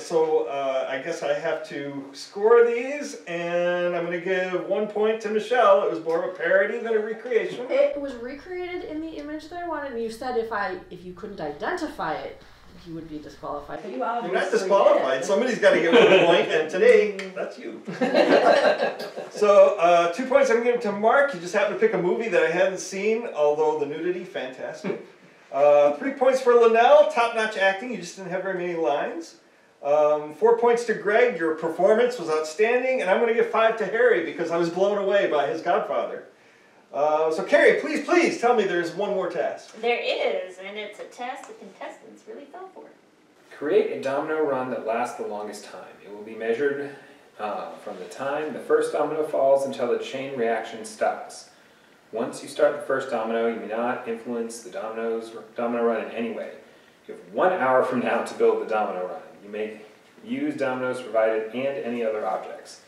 So I guess I have to score these, and I'm going to give 1 point to Michelle. It was more of a parody than a recreation. It was recreated in the image that I wanted, and you said if you couldn't identify it, you would be disqualified. But you obviously You're not disqualified. Somebody's got to get 1 point, and today, that's you. So 2 points I'm going to give to Mark. You just happened to pick a movie that I hadn't seen, although the nudity, fantastic. 3 points for Linnell, top-notch acting. You just didn't have very many lines. 4 points to Greg. Your performance was outstanding. And I'm going to give 5 to Harry because I was blown away by his Godfather. So Carrie, please tell me there's one more task. There is, and it's a task the contestants really fell for. Create a domino run that lasts the longest time. It will be measured from the time the first domino falls until the chain reaction stops. Once you start the first domino, you may not influence the domino run in any way. You have 1 hour from now to build the domino run. You may use dominoes provided and any other objects.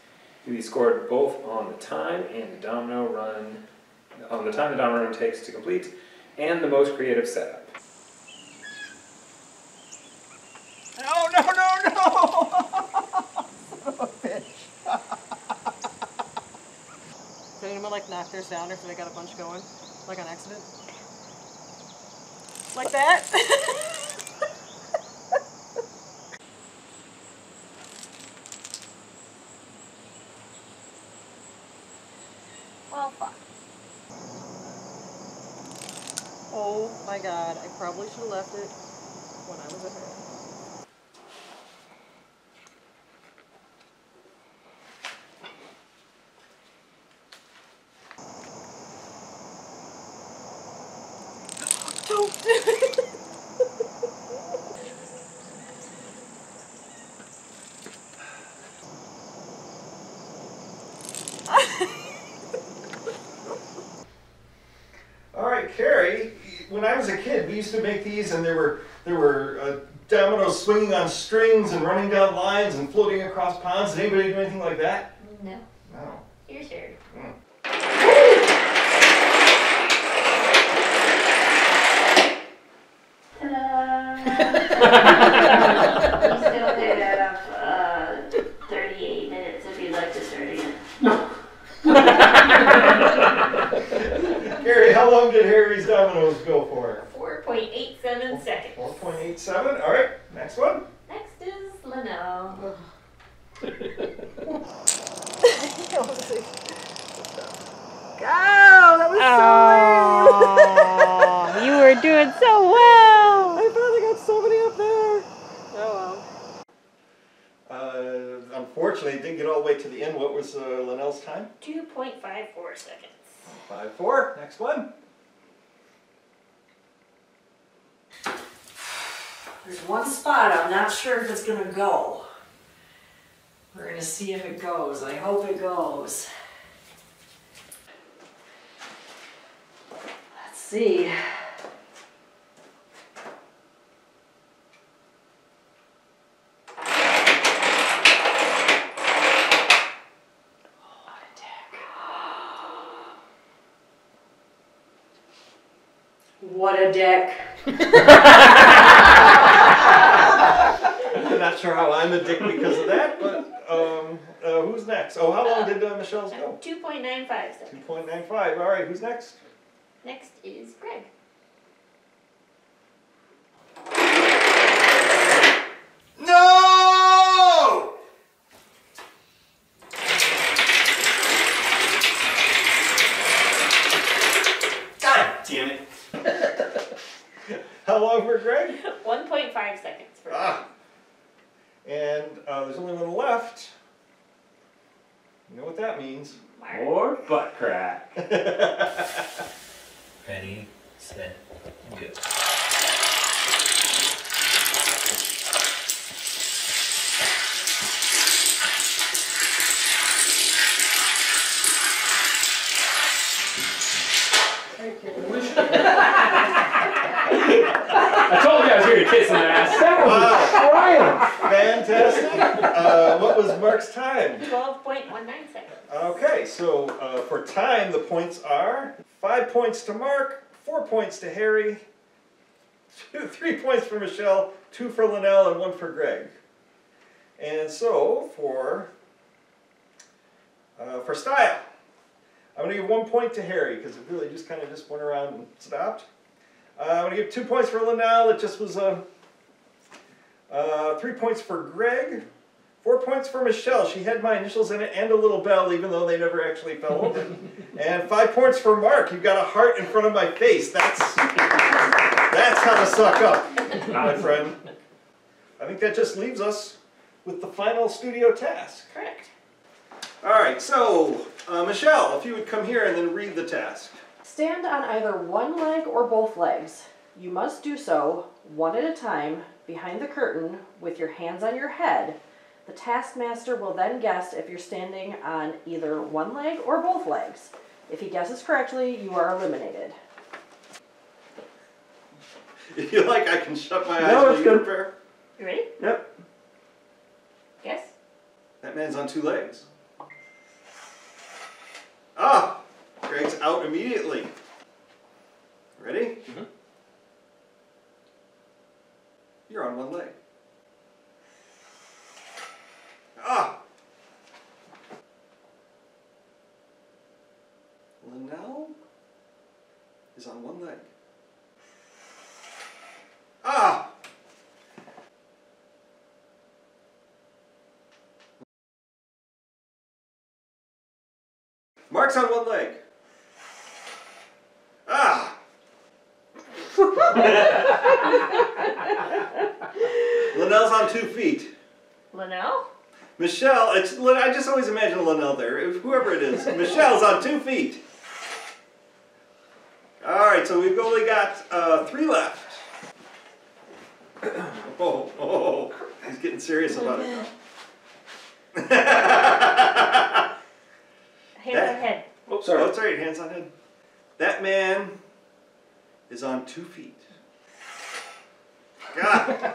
You'll be scored both on the time and the domino run. On the time the domino run takes to complete, and the most creative setup. No! Son of a bitch. Did anyone like knock theirs down after they got a bunch going? Like on accident? Like that? Well, fuck. Oh my god, I probably should have left it when I was ahead. Don't do it! All right, Carrie. When I was a kid, we used to make these, and there were dominoes swinging on strings and running down lines and floating across ponds. Did anybody do anything like that? No. No. Here's yours. Ta-da! We still have 38 minutes if you'd like to start again. Carrie, how long did Harry's dominoes go for? 4.87 seconds. 4.87. All right, next one. Next is Linnell. Oh, that was so lame. You were doing so well. I finally got so many up there. Oh well. Unfortunately, it didn't get all the way to the end. What was Linnell's time? 2.54 seconds. 5.4. Next one. There's one spot I'm not sure if it's going to go. We're going to see if it goes. I hope it goes. Let's see. What a dick. I'm not sure how I'm a dick because of that, but who's next? Oh, how long did Michelle's go? 2.95 seconds. 2.95. All right, who's next? Next is Greg. No! God damn it. How long for Greg? 1.5 seconds for Greg. And there's only one left. You know what that means. More butt crack. Ready, Set. Good. I told you I was here to kiss an ass. That was fantastic. What was Mark's time? 12.19 seconds. Okay, so for time, the points are 5 points to Mark, 4 points to Harry, 3 points for Michelle, 2 for Linnell, and 1 for Greg. And so for style, I'm going to give 1 point to Harry because it really just kind of just went around and stopped. I'm going to give 2 points for Linnell. It just was 3 points for Greg. 4 points for Michelle. She had my initials in it and a little bell, even though they never actually fell over. And 5 points for Mark. You've got a heart in front of my face. That's how to suck up, my friend. I think that just leaves us with the final studio task. Correct. All right, so Michelle, if you would come here and then read the task. Stand on either one leg or both legs. You must do so one at a time behind the curtain with your hands on your head. The Taskmaster will then guess if you're standing on either one leg or both legs. If he guesses correctly, you are eliminated. If you like, I can shut my eyes No, while it's you good. prepare. You ready? Yep. Yes? That man's on 2 legs. Ah! Greg's out immediately. Ready? Mm-hmm. You're on 1 leg. Ah! Linnell is on 1 leg. Ah! Mark's on 1 leg. Ah! Linnell's on 2 feet. Linnell? Michelle, I just always imagine Linnell there, whoever it is. Michelle's on 2 feet. All right, so we've only got 3 left. Oh, he's getting serious about it now. Hands on head. Oh, sorry. Oh, that's right, hands on head. That man is on 2 feet. God.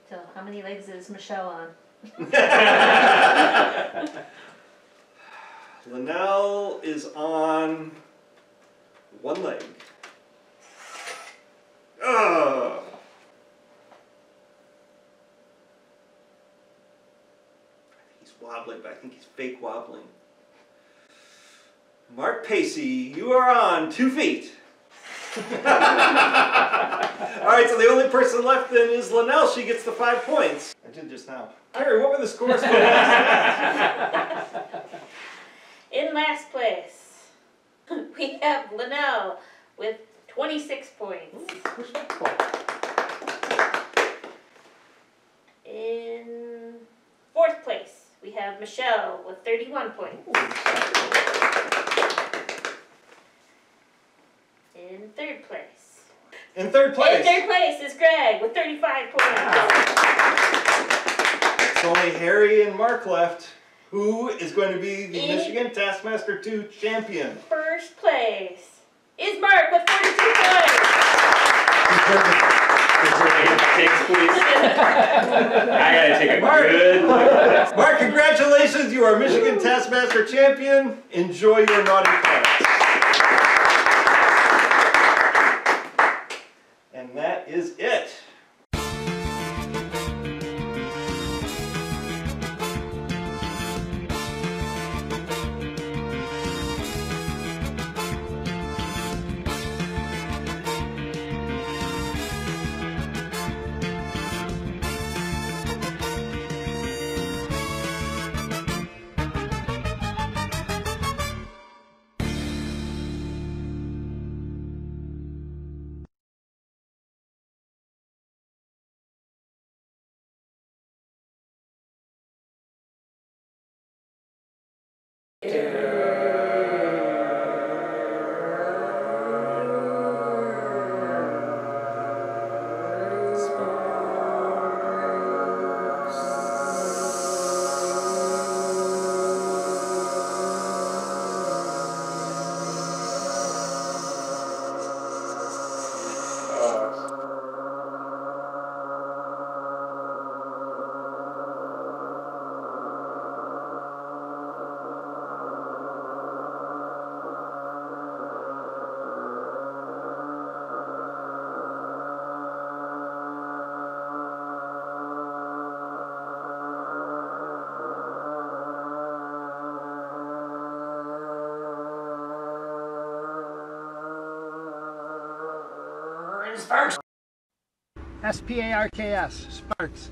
So how many legs is Michelle on? Linnell is on 1 leg. Ugh. He's wobbling, but I think he's fake wobbling. Mark Pacey, you are on 2 feet. Alright, so the only person left then is Linnell. She gets the 5 points. I did just now. Harry, what were the scores for last night? In last place, we have Linnell with 26 points. In 4th place, we have Michelle with 31 points. In 3rd place. In 3rd place? In 3rd place is Greg with 35 points. It's only Harry and Mark left. Who is going to be the Michigan Taskmaster 2 champion? 1st place is Mark with 42 points. I gotta take a good look. Mark, congratulations. You are Michigan Taskmaster Champion. Enjoy your naughty class. And that is it. Sparks. S-P-A-R-K-S, Sparks.